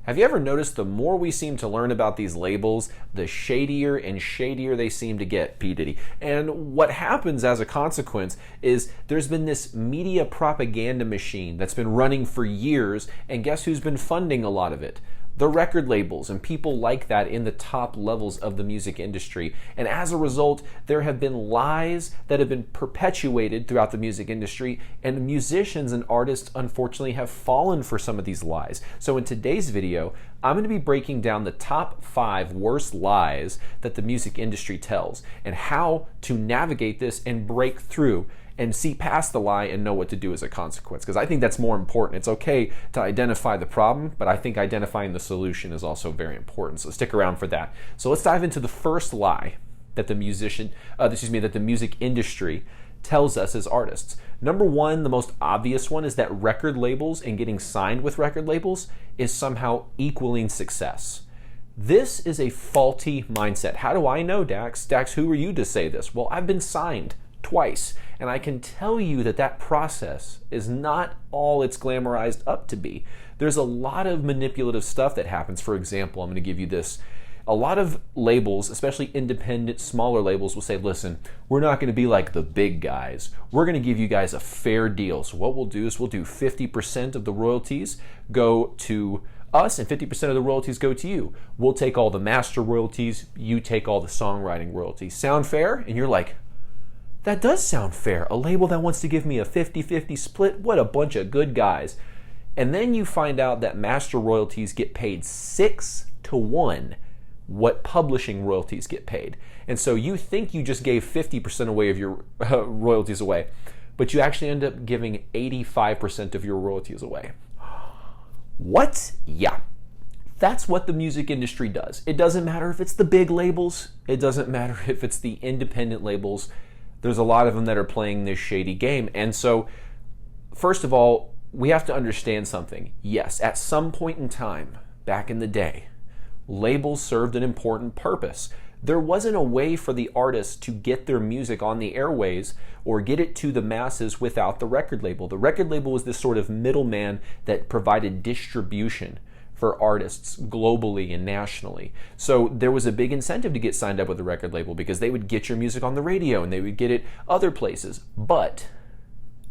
Have you ever noticed the more we seem to learn about these labels, the shadier and shadier they seem to get, P. Diddy? And what happens as a consequence is there's been this media propaganda machine that's been running for years, and guess who's been funding a lot of it? The record labels and people like that in the top levels of the music industry. And as a result, there have been lies that have been perpetuated throughout the music industry, and musicians and artists unfortunately have fallen for some of these lies. So in today's video, I'm going to be breaking down the top 5 worst lies that the music industry tells and how to navigate this and break through and see past the lie and know what to do as a consequence. Because I think that's more important. It's okay to identify the problem, but I think identifying the solution is also very important. So stick around for that. So let's dive into the first lie that the music industry tells us as artists. Number one, the most obvious one, is that record labels and getting signed with record labels is somehow equaling success. This is a faulty mindset. How do I know, Dax? Dax, who are you to say this? Well, I've been signed twice, and I can tell you that that process is not all it's glamorized up to be. There's a lot of manipulative stuff that happens. For example, I'm going to give you this. A lot of labels, especially independent, smaller labels, will say, listen, we're not going to be like the big guys. We're going to give you guys a fair deal. So what we'll do is we'll do 50% of the royalties go to us and 50% of the royalties go to you. We'll take all the master royalties. You take all the songwriting royalties. Sound fair? And you're like, that does sound fair. A label that wants to give me a 50-50 split, what a bunch of good guys. And then you find out that master royalties get paid 6 to 1 what publishing royalties get paid. And so you think you just gave 50% away of your royalties away, but you actually end up giving 85% of your royalties away. What? Yeah. That's what the music industry does. It doesn't matter if it's the big labels. It doesn't matter if it's the independent labels. There's a lot of them that are playing this shady game. And so, first of all, we have to understand something. Yes, at some point in time, back in the day, labels served an important purpose. There wasn't a way for the artists to get their music on the airways or get it to the masses without the record label. The record label was this sort of middleman that provided distribution for artists globally and nationally. So there was a big incentive to get signed up with a record label because they would get your music on the radio and they would get it other places. But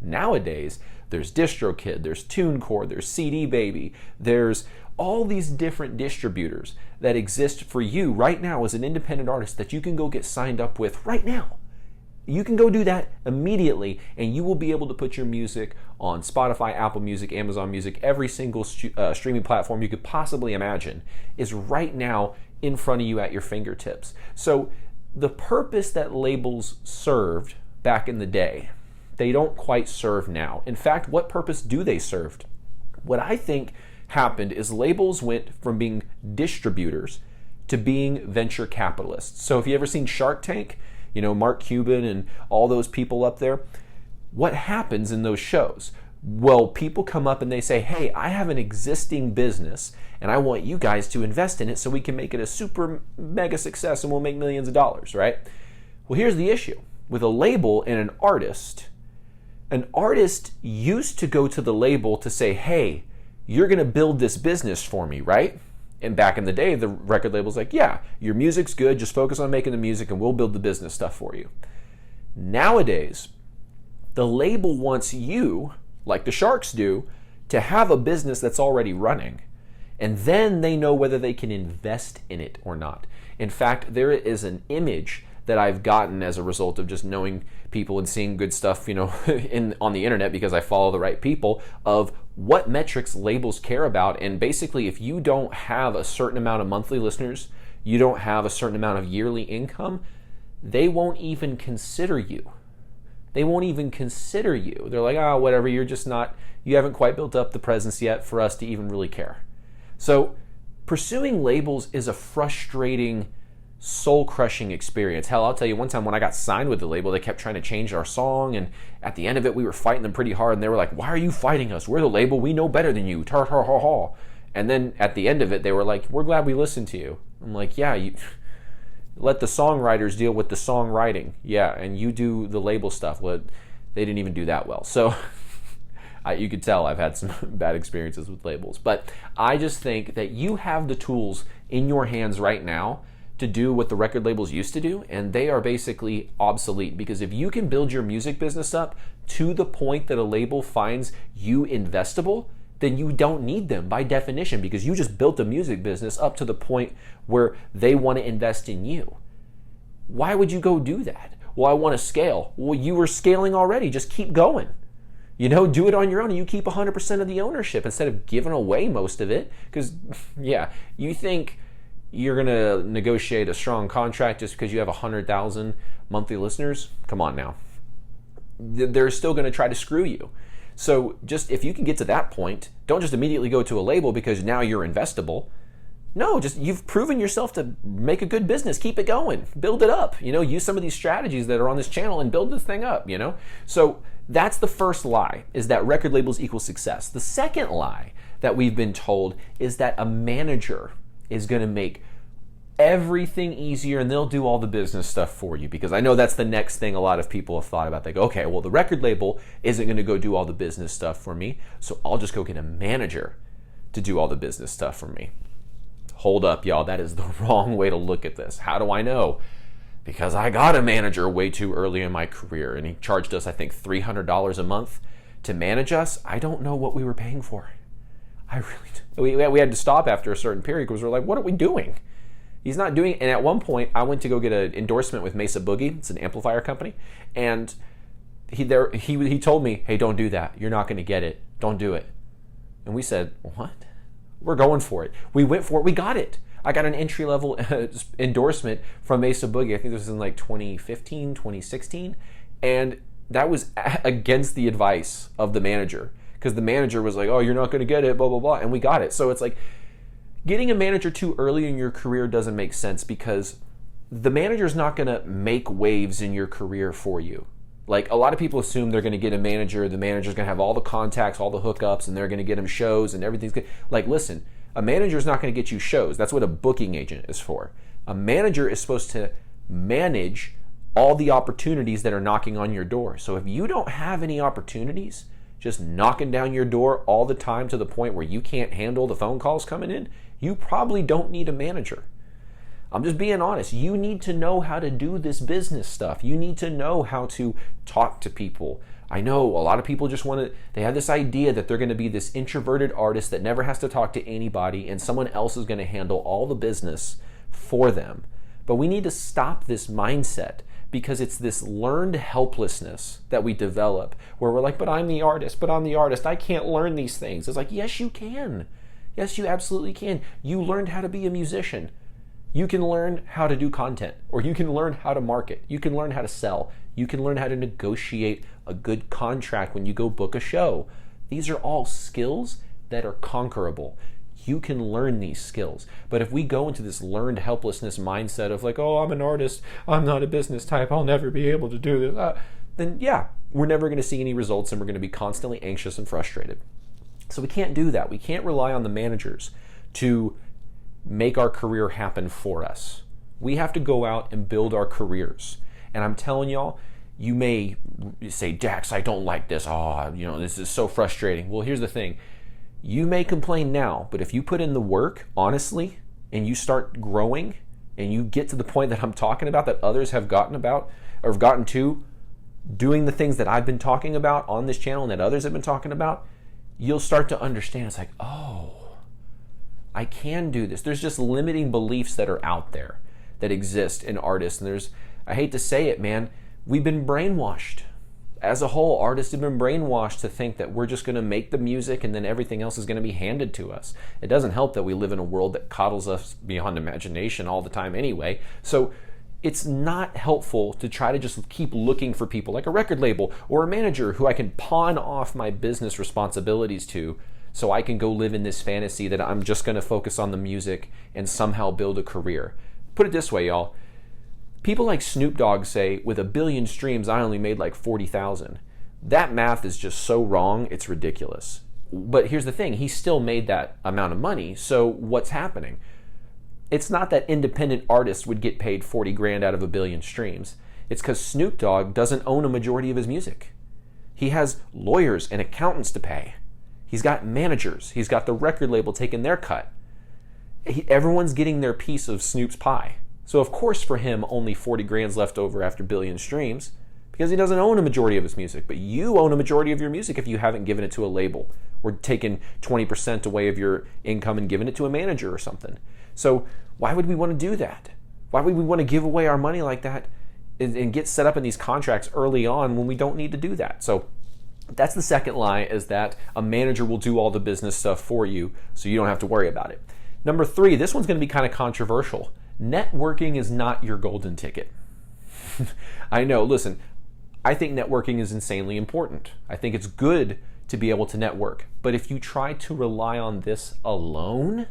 nowadays, there's DistroKid, there's TuneCore, there's CD Baby, there's all these different distributors that exist for you right now as an independent artist that you can go get signed up with right now. You can go do that immediately, and you will be able to put your music on Spotify, Apple Music, Amazon Music, every single streaming platform you could possibly imagine is right now in front of you at your fingertips. So the purpose that labels served back in the day, they don't quite serve now. In fact, what purpose do they serve? What I think happened is labels went from being distributors to being venture capitalists. So if you ever seen Shark Tank, you know, Mark Cuban and all those people up there, what happens in those shows? Well, people come up and they say, hey, I have an existing business and I want you guys to invest in it so we can make it a super mega success and we'll make millions of dollars, right? Well, here's the issue. With a label and an artist used to go to the label to say, hey, you're going to build this business for me, right? And back in the day, the record label's like, yeah, your music's good, just focus on making the music and we'll build the business stuff for you. Nowadays, the label wants you, like the Sharks do, to have a business that's already running. And then they know whether they can invest in it or not. In fact, there is an image that I've gotten as a result of just knowing people and seeing good stuff, you know, on the internet because I follow the right people, of what metrics labels care about. And basically, if you don't have a certain amount of monthly listeners, you don't have a certain amount of yearly income, they won't even consider you. They won't even consider you. They're like, oh, whatever, you haven't quite built up the presence yet for us to even really care. So pursuing labels is a frustrating, soul-crushing experience. Hell, I'll tell you, one time when I got signed with the label, they kept trying to change our song, and at the end of it, we were fighting them pretty hard, and they were like, why are you fighting us? We're the label. We know better than you. Tar, tar, ha, ha. And then at the end of it, they were like, we're glad we listened to you. I'm like, yeah, you let the songwriters deal with the songwriting. Yeah, and you do the label stuff. Well, they didn't even do that well. So You could tell I've had some bad experiences with labels. But I just think that you have the tools in your hands right now to do what the record labels used to do, and they are basically obsolete. Because if you can build your music business up to the point that a label finds you investable, then you don't need them by definition, because you just built the music business up to the point where they want to invest in you. Why would you go do that? Well, I want to scale. Well, you were scaling already. Just keep going. Do it on your own, and you keep 100% of the ownership instead of giving away most of it. Because, yeah, you think you're going to negotiate a strong contract just because you have 100,000 monthly listeners? Come on now. They're still going to try to screw you. So just if you can get to that point, don't just immediately go to a label because now you're investable. No, just you've proven yourself to make a good business. Keep it going. Build it up. Use some of these strategies that are on this channel and build this thing up, So that's the first lie, is that record labels equal success. The second lie that we've been told is that a manager is going to make everything easier and they'll do all the business stuff for you. Because I know that's the next thing a lot of people have thought about. They go, okay, well, the record label isn't going to go do all the business stuff for me, so I'll just go get a manager to do all the business stuff for me. Hold up, y'all. That is the wrong way to look at this. How do I know? Because I got a manager way too early in my career, and he charged us, I think, $300 a month to manage us. I don't know what we were paying for. I really don't. We had to stop after a certain period because we're like, what are we doing? He's not doing it. And at one point, I went to go get an endorsement with Mesa Boogie. It's an amplifier company. And he told me, hey, don't do that. You're not going to get it. Don't do it. And we said, what? We're going for it. We went for it. We got it. I got an entry-level endorsement from Mesa Boogie. I think this was in like 2015, 2016. And that was against the advice of the manager. Because the manager was like, oh, you're not going to get it, blah, blah, blah. And we got it. So it's like getting a manager too early in your career doesn't make sense, because the manager's not going to make waves in your career for you. Like, a lot of people assume they're going to get a manager. The manager's going to have all the contacts, all the hookups, and they're going to get them shows and everything's good. Like, listen, a manager's not going to get you shows. That's what a booking agent is for. A manager is supposed to manage all the opportunities that are knocking on your door. So if you don't have any opportunities just knocking down your door all the time to the point where you can't handle the phone calls coming in, you probably don't need a manager. I'm just being honest. You need to know how to do this business stuff. You need to know how to talk to people. I know a lot of people just they have this idea that they're going to be this introverted artist that never has to talk to anybody, and someone else is going to handle all the business for them. But we need to stop this mindset, because it's this learned helplessness that we develop where we're like, but I'm the artist, I can't learn these things. It's like, yes, you can. Yes, you absolutely can. You learned how to be a musician. You can learn how to do content, or you can learn how to market. You can learn how to sell. You can learn how to negotiate a good contract when you go book a show. These are all skills that are conquerable. You can learn these skills. But if we go into this learned helplessness mindset of like, oh, I'm an artist, I'm not a business type, I'll never be able to do this, then yeah, we're never going to see any results, and we're going to be constantly anxious and frustrated. So we can't do that. We can't rely on the managers to make our career happen for us. We have to go out and build our careers. And I'm telling y'all, you may say, Dax, I don't like this. This is so frustrating. Well, here's the thing. You may complain now, but if you put in the work, honestly, and you start growing, and you get to the point that I'm talking about, that others have gotten to, doing the things that I've been talking about on this channel and that others have been talking about, you'll start to understand. It's like, oh, I can do this. There's just limiting beliefs that are out there that exist in artists. And I hate to say it, man, we've been brainwashed. As a whole, artists have been brainwashed to think that we're just going to make the music and then everything else is going to be handed to us. It doesn't help that we live in a world that coddles us beyond imagination all the time anyway. So it's not helpful to try to just keep looking for people like a record label or a manager who I can pawn off my business responsibilities to, so I can go live in this fantasy that I'm just going to focus on the music and somehow build a career. Put it this way, y'all. People like Snoop Dogg say, with 1 billion streams, I only made like 40,000. That math is just so wrong, it's ridiculous. But here's the thing, he still made that amount of money, so what's happening? It's not that independent artists would get paid 40 grand out of 1 billion streams. It's because Snoop Dogg doesn't own a majority of his music. He has lawyers and accountants to pay. He's got managers. He's got the record label taking their cut. Everyone's getting their piece of Snoop's pie. So of course for him, only 40 grand's left over after billion streams, because he doesn't own a majority of his music. But you own a majority of your music if you haven't given it to a label or taken 20% away of your income and given it to a manager or something. So why would we want to do that? Why would we want to give away our money like that and get set up in these contracts early on when we don't need to do that? So that's the second lie, is that a manager will do all the business stuff for you so you don't have to worry about it. Number 3, this one's going to be kind of controversial. Networking is not your golden ticket. I know, listen, I think networking is insanely important. I think it's good to be able to network. But if you try to rely on this alone,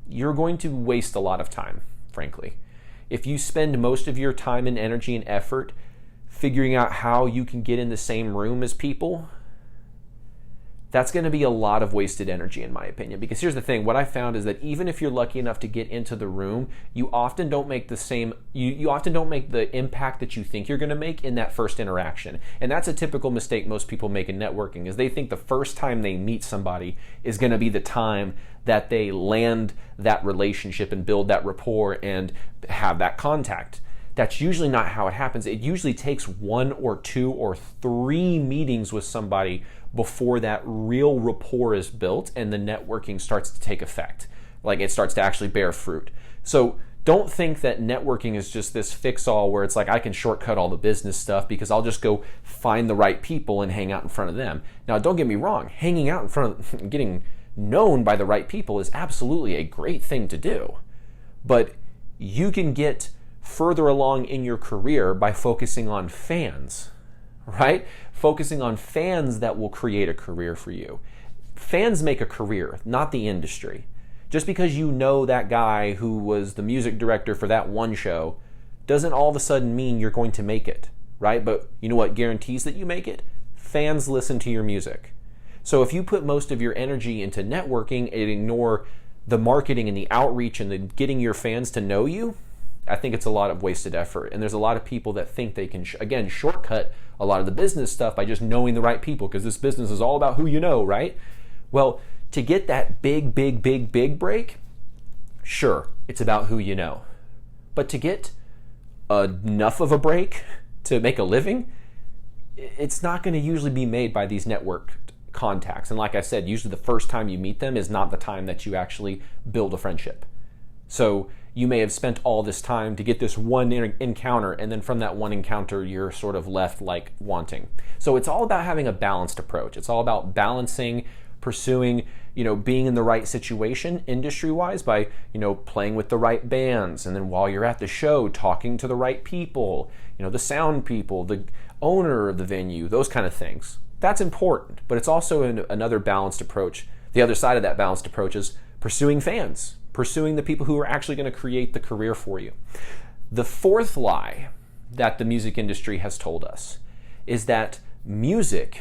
you're going to waste a lot of time, frankly. If you spend most of your time and energy and effort figuring out how you can get in the same room as people, that's going to be a lot of wasted energy, in my opinion. Because here's the thing, what I found is that even if you're lucky enough to get into the room, you often don't make the same, you often don't make the impact that you think you're going to make in that first interaction. And that's a typical mistake most people make in networking, is they think the first time they meet somebody is going to be the time that they land that relationship and build that rapport and have that contact. That's usually not how it happens. It usually takes 1 or 2 or 3 meetings with somebody before that real rapport is built and the networking starts to take effect. Like, it starts to actually bear fruit. So don't think that networking is just this fix-all where it's like, I can shortcut all the business stuff because I'll just go find the right people and hang out in front of them. Now, don't get me wrong. Hanging out in front of, getting known by the right people is absolutely a great thing to do. But you can get further along in your career by focusing on fans, right? Focusing on fans that will create a career for you. Fans make a career, not the industry. Just because you know that guy who was the music director for that one show doesn't all of a sudden mean you're going to make it, right? But you know what guarantees that you make it? Fans listen to your music. So if you put most of your energy into networking and ignore the marketing and the outreach and the getting your fans to know you, I think it's a lot of wasted effort. And there's a lot of people that think they can, again, shortcut a lot of the business stuff by just knowing the right people, because this business is all about who you know, right? Well, to get that big break, sure, it's about who you know. But to get enough of a break to make a living, it's not going to usually be made by these network contacts. And like I said, usually the first time you meet them is not the time that you actually build a friendship. So you may have spent all this time to get this one encounter, and then from that one encounter, you're sort of left like wanting. So it's all about having a balanced approach. It's all about balancing, pursuing, being in the right situation industry-wise by, playing with the right bands. And then while you're at the show, talking to the right people, the sound people, the owner of the venue, those kind of things. That's important, but it's also another balanced approach. The other side of that balanced approach is pursuing fans, pursuing the people who are actually going to create the career for you. The fourth lie that the music industry has told us is that music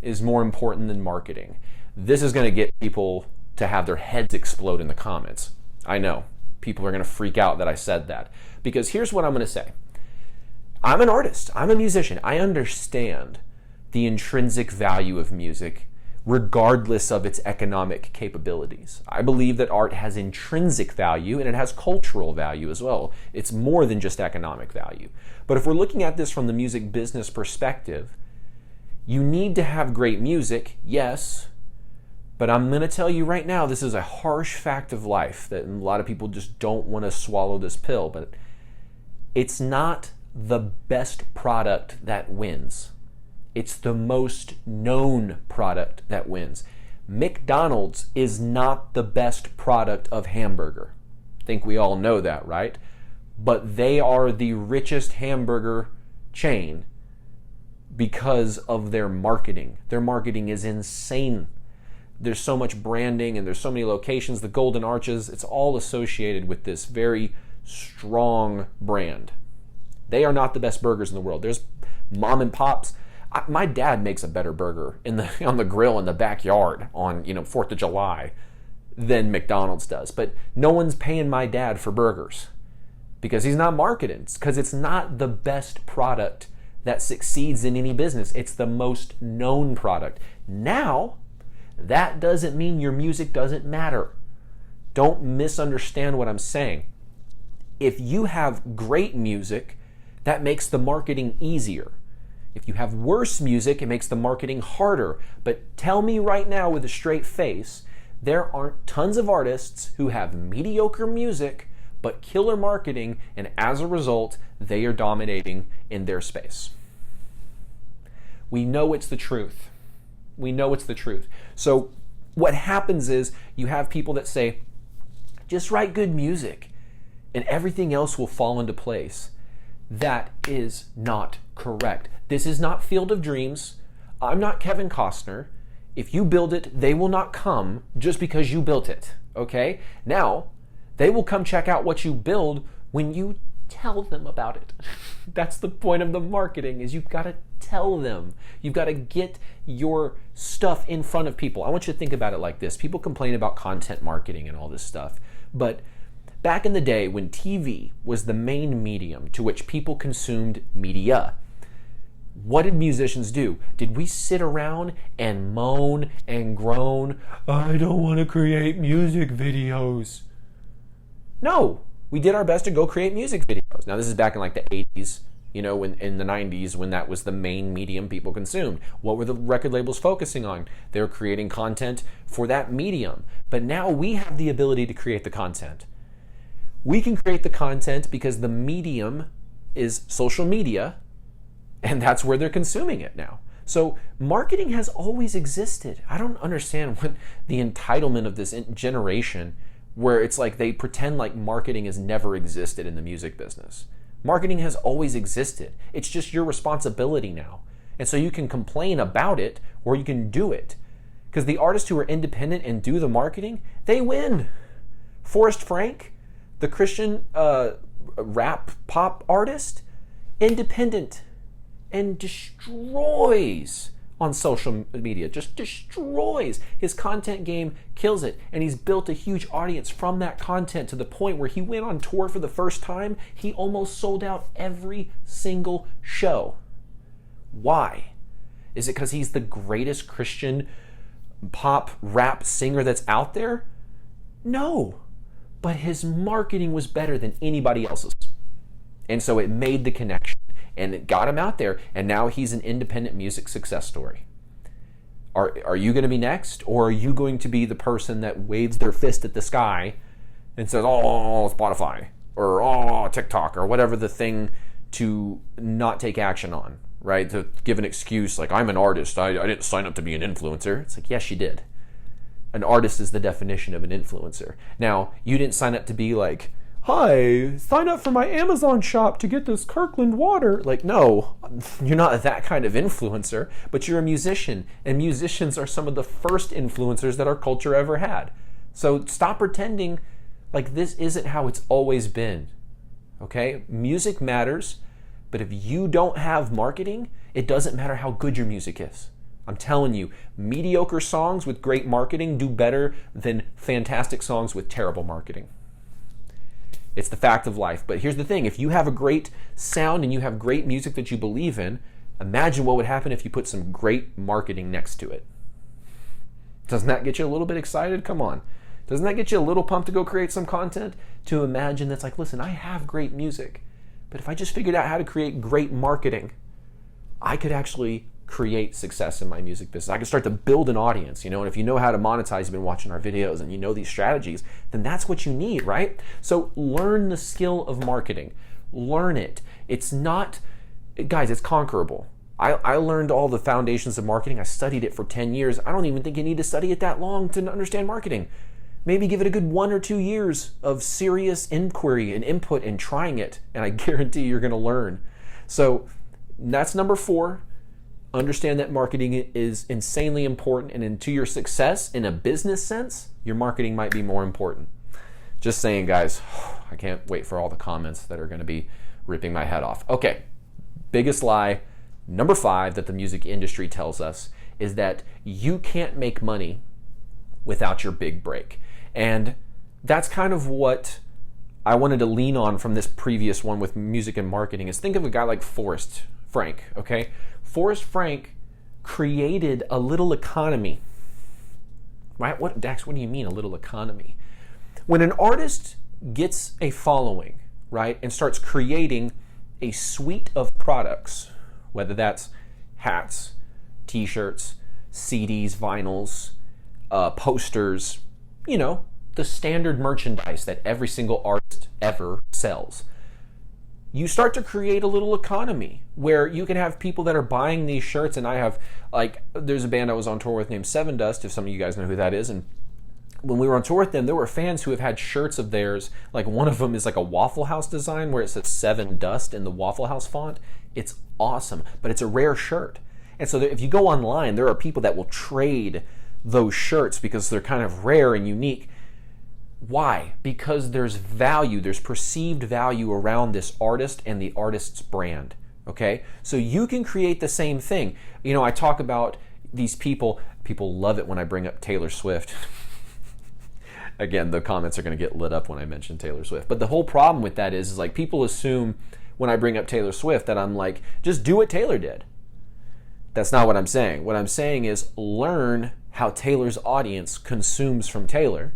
is more important than marketing. This is going to get people to have their heads explode in the comments. I know, people are going to freak out that I said that, because here's what I'm going to say. I'm an artist, I'm a musician, I understand the intrinsic value of music regardless of its economic capabilities. I believe that art has intrinsic value and it has cultural value as well. It's more than just economic value. But if we're looking at this from the music business perspective, you need to have great music, yes, but I'm going to tell you right now, this is a harsh fact of life that a lot of people just don't want to swallow this pill, but it's not the best product that wins. It's the most known product that wins. McDonald's is not the best product of hamburger. I think we all know that, right? But they are the richest hamburger chain because of their marketing. Their marketing is insane. There's so much branding and there's so many locations, the Golden Arches, it's all associated with this very strong brand. They are not the best burgers in the world. There's mom and pops. My dad makes a better burger on the grill in the backyard on 4th of July than McDonald's does. But no one's paying my dad for burgers because he's not marketing. It's because it's not the best product that succeeds in any business. It's the most known product. Now, that doesn't mean your music doesn't matter. Don't misunderstand what I'm saying. If you have great music, that makes the marketing easier. If you have worse music, it makes the marketing harder. But tell me right now with a straight face, there aren't tons of artists who have mediocre music but killer marketing, and as a result, they are dominating in their space. We know it's the truth. We know it's the truth. So what happens is you have people that say, just write good music and everything else will fall into place. That is not correct. This is not Field of Dreams. I'm not Kevin Costner. If you build it, they will not come just because you built it, okay? Now, they will come check out what you build when you tell them about it. That's the point of the marketing, is you've got to tell them. You've got to get your stuff in front of people. I want you to think about it like this. People complain about content marketing and all this stuff, but back in the day when TV was the main medium to which people consumed media, what did musicians do? Did we sit around and moan and groan, I don't want to create music videos? No, we did our best to go create music videos. Now this is back in like the 80s, when in the 90s when that was the main medium people consumed. What were the record labels focusing on? They were creating content for that medium. But now we have the ability to create the content. We can create the content because the medium is social media, and that's where they're consuming it now. So marketing has always existed. I don't understand what the entitlement of this generation, where it's like they pretend like marketing has never existed in the music business. Marketing has always existed. It's just your responsibility now. And so you can complain about it or you can do it. Because the artists who are independent and do the marketing, they win. Forrest Frank, the Christian rap pop artist, independent, and destroys on social media, just destroys. His content game kills it, and he's built a huge audience from that content to the point where he went on tour for the first time. He almost sold out every single show. Why? Is it because he's the greatest Christian pop rap singer that's out there? No, but his marketing was better than anybody else's. And so it made the connection. And it got him out there, and now he's an independent music success story. Are you going to be next, or are you going to be the person that waves their fist at the sky and says, oh, Spotify, or oh, TikTok, or whatever the thing to not take action on, right? To give an excuse like, I'm an artist, I didn't sign up to be an influencer. It's like, yes, you did. An artist is the definition of an influencer. Now, you didn't sign up to be like, hi, sign up for my Amazon shop to get this Kirkland water. Like, no, you're not that kind of influencer, but you're a musician, and musicians are some of the first influencers that our culture ever had. So stop pretending like this isn't how it's always been, okay? Music matters, but if you don't have marketing, it doesn't matter how good your music is. I'm telling you, mediocre songs with great marketing do better than fantastic songs with terrible marketing. It's the fact of life. But here's the thing. If you have a great sound and you have great music that you believe in, imagine what would happen if you put some great marketing next to it. Doesn't that get you a little bit excited? Come on. Doesn't that get you a little pumped to go create some content? To imagine that's like, listen, I have great music, but if I just figured out how to create great marketing, I could actually create success in my music business. I can start to build an audience, and if you know how to monetize, you've been watching our videos and you know these strategies, then that's what you need, right? So learn the skill of marketing. Learn it. It's not, guys, it's conquerable. I learned all the foundations of marketing. I studied it for 10 years. I don't even think you need to study it that long to understand marketing. Maybe give it a good 1 or 2 years of serious inquiry and input and trying it, and I guarantee you're going to learn. So that's number 4. Understand that marketing is insanely important, and to your success in a business sense, your marketing might be more important. Just saying, guys. I can't wait for all the comments that are going to be ripping my head off. Okay, biggest lie, number 5, that the music industry tells us is that you can't make money without your big break. And that's kind of what I wanted to lean on from this previous one with music and marketing, is think of a guy like Forrest Frank, okay? Forrest Frank created a little economy. Right? Dax, what do you mean a little economy? When an artist gets a following, right, and starts creating a suite of products, whether that's hats, t-shirts, CDs, vinyls, posters, the standard merchandise that every single artist ever sells. You start to create a little economy where you can have people that are buying these shirts. And I have, there's a band I was on tour with named Seven Dust, if some of you guys know who that is. And when we were on tour with them, there were fans who have had shirts of theirs. Like one of them is like a Waffle House design where it says Seven Dust in the Waffle House font. It's awesome, but it's a rare shirt. And so if you go online, there are people that will trade those shirts because they're kind of rare and unique. Why? Because there's value, there's perceived value around this artist and the artist's brand, okay? So you can create the same thing. I talk about these people love it when I bring up Taylor Swift. Again, the comments are going to get lit up when I mention Taylor Swift. But the whole problem with that is like people assume when I bring up Taylor Swift that I'm like, just do what Taylor did. That's not what I'm saying. What I'm saying is learn how Taylor's audience consumes from Taylor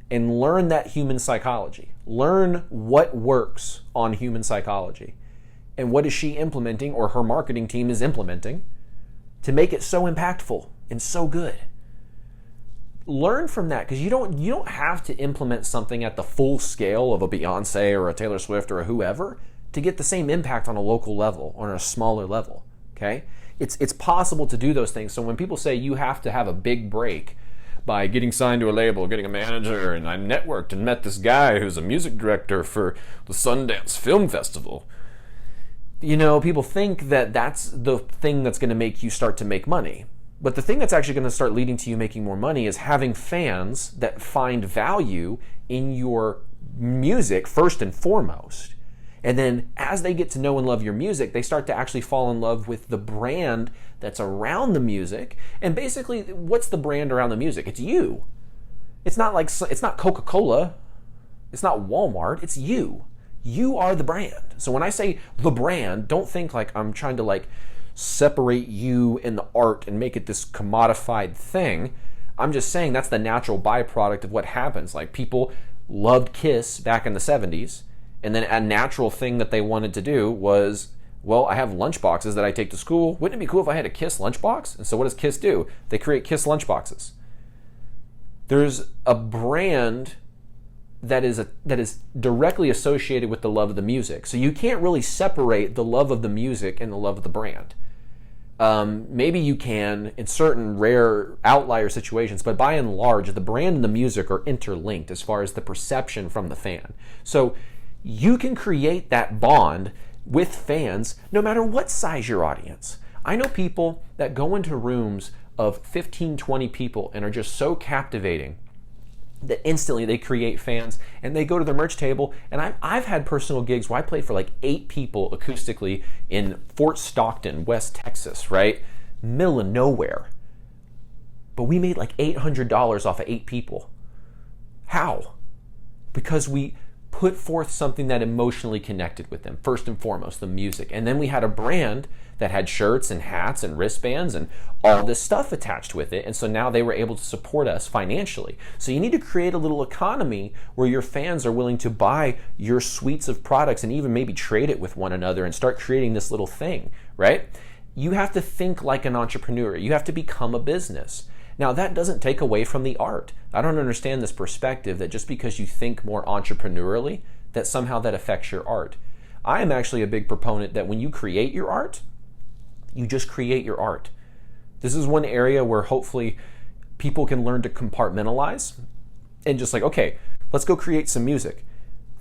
and learn that human psychology. Learn what works on human psychology and what is she implementing or her marketing team is implementing to make it so impactful and so good. Learn from that because you don't have to implement something at the full scale of a Beyonce or a Taylor Swift or a whoever to get the same impact on a local level or on a smaller level, okay? It's possible to do those things. So when people say you have to have a big break by getting signed to a label, getting a manager, and I networked and met this guy who's a music director for the Sundance Film Festival. People think that that's the thing that's going to make you start to make money. But the thing that's actually going to start leading to you making more money is having fans that find value in your music first and foremost. And then as they get to know and love your music, they start to actually fall in love with the brand that's around the music. And basically, what's the brand around the music? It's you. It's not Coca-Cola. It's not Walmart. It's you. You are the brand. So when I say the brand, don't think like I'm trying to separate you and the art and make it this commodified thing. I'm just saying that's the natural byproduct of what happens. Like people loved Kiss back in the 70s. And then a natural thing that they wanted to do was, well, I have lunchboxes that I take to school. Wouldn't it be cool if I had a Kiss lunchbox? And so what does Kiss do? They create Kiss lunchboxes. There's a brand that is directly associated with the love of the music. So you can't really separate the love of the music and the love of the brand. Maybe you can in certain rare outlier situations, but by and large, the brand and the music are interlinked as far as the perception from the fan. So you can create that bond with fans no matter what size your audience. I know people that go into rooms of 15, 20 people and are just so captivating that instantly they create fans and they go to the merch table. And I've had personal gigs where I played for 8 people acoustically in Fort Stockton, West Texas, right? Middle of nowhere. But we made $800 off of 8 people. How? Because we put forth something that emotionally connected with them, first and foremost, the music. And then we had a brand that had shirts and hats and wristbands and all this stuff attached with it. And so now they were able to support us financially. So you need to create a little economy where your fans are willing to buy your suites of products and even maybe trade it with one another and start creating this little thing, right? You have to think like an entrepreneur. You have to become a business. Now, that doesn't take away from the art. I don't understand this perspective that just because you think more entrepreneurially, that somehow that affects your art. I am actually a big proponent that when you create your art, you just create your art. This is one area where hopefully people can learn to compartmentalize and just okay, let's go create some music.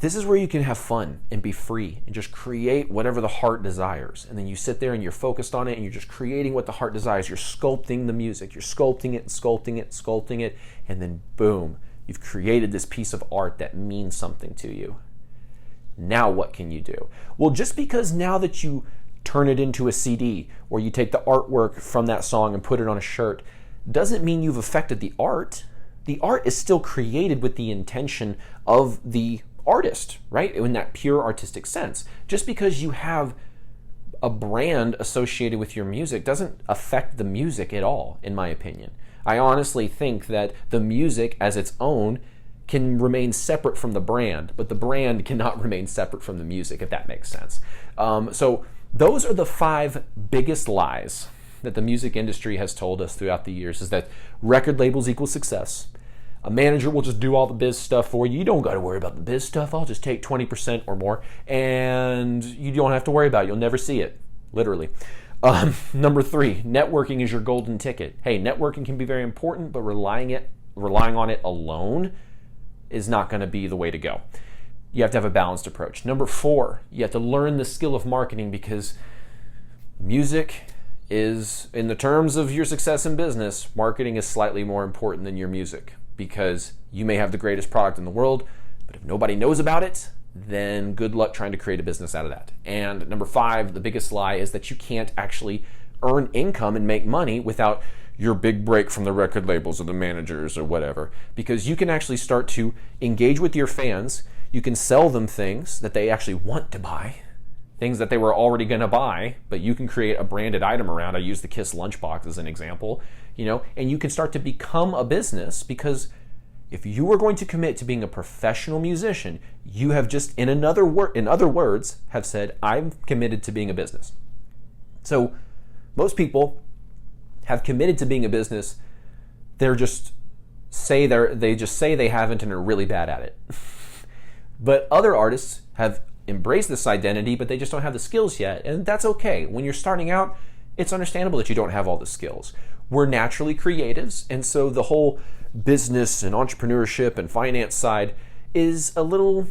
This is where you can have fun and be free and just create whatever the heart desires. And then you sit there and you're focused on it and you're just creating what the heart desires. You're sculpting the music. You're sculpting it and sculpting it, sculpting it. And then boom, you've created this piece of art that means something to you. Now what can you do? Well, just because now that you turn it into a CD or you take the artwork from that song and put it on a shirt doesn't mean you've affected the art. The art is still created with the intention of the artist, right? In that pure artistic sense. Just because you have a brand associated with your music doesn't affect the music at all, in my opinion. I honestly think that the music as its own can remain separate from the brand, but the brand cannot remain separate from the music, if that makes sense. So those are the 5 biggest lies that the music industry has told us throughout the years, is that record labels equal success. A manager will just do all the biz stuff for you. You don't got to worry about the biz stuff. I'll just take 20% or more, and you don't have to worry about it. You'll never see it, literally. Number 3, networking is your golden ticket. Hey, networking can be very important, but relying on it alone is not going to be the way to go. You have to have a balanced approach. Number 4, you have to learn the skill of marketing, because music is, in the terms of your success in business, marketing is slightly more important than your music, because you may have the greatest product in the world, but if nobody knows about it, then good luck trying to create a business out of that. And number 5, the biggest lie, is that you can't actually earn income and make money without your big break from the record labels or the managers or whatever, because you can actually start to engage with your fans. You can sell them things that they actually want to buy, things that they were already going to buy, but you can create a branded item around. I use the Kiss lunchbox as an example, and you can start to become a business, because if you are going to commit to being a professional musician, you have just, in other words, have said, I'm committed to being a business. So most people have committed to being a business. They just say they haven't and are really bad at it. But other artists have embraced this identity, but they just don't have the skills yet, and that's okay. When you're starting out, it's understandable that you don't have all the skills. We're naturally creatives, and so the whole business and entrepreneurship and finance side is a little,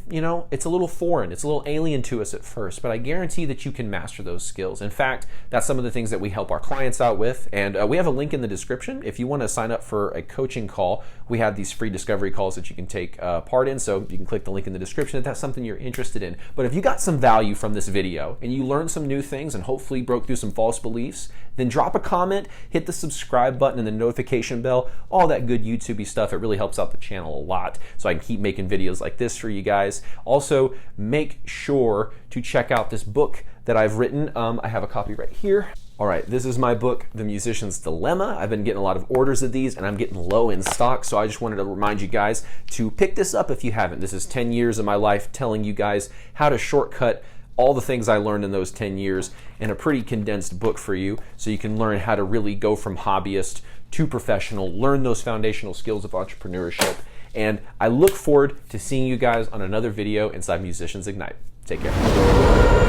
it's a little foreign. It's a little alien to us at first, but I guarantee that you can master those skills. In fact, that's some of the things that we help our clients out with, and we have a link in the description. If you want to sign up for a coaching call, we have these free discovery calls that you can take part in, so you can click the link in the description if that's something you're interested in. But if you got some value from this video and you learned some new things and hopefully broke through some false beliefs, then drop a comment, hit the subscribe button and the notification bell, all that good YouTube-y stuff. It really helps out the channel a lot, so I can keep making videos like this for you guys. Also, make sure to check out this book that I've written. I have a copy right here. All right, this is my book, The Musician's Dilemma. I've been getting a lot of orders of these, and I'm getting low in stock, so I just wanted to remind you guys to pick this up if you haven't. This is 10 years of my life telling you guys how to shortcut all the things I learned in those 10 years in a pretty condensed book for you, so you can learn how to really go from hobbyist to professional, learn those foundational skills of entrepreneurship. And I look forward to seeing you guys on another video inside Musicians Ignite. Take care.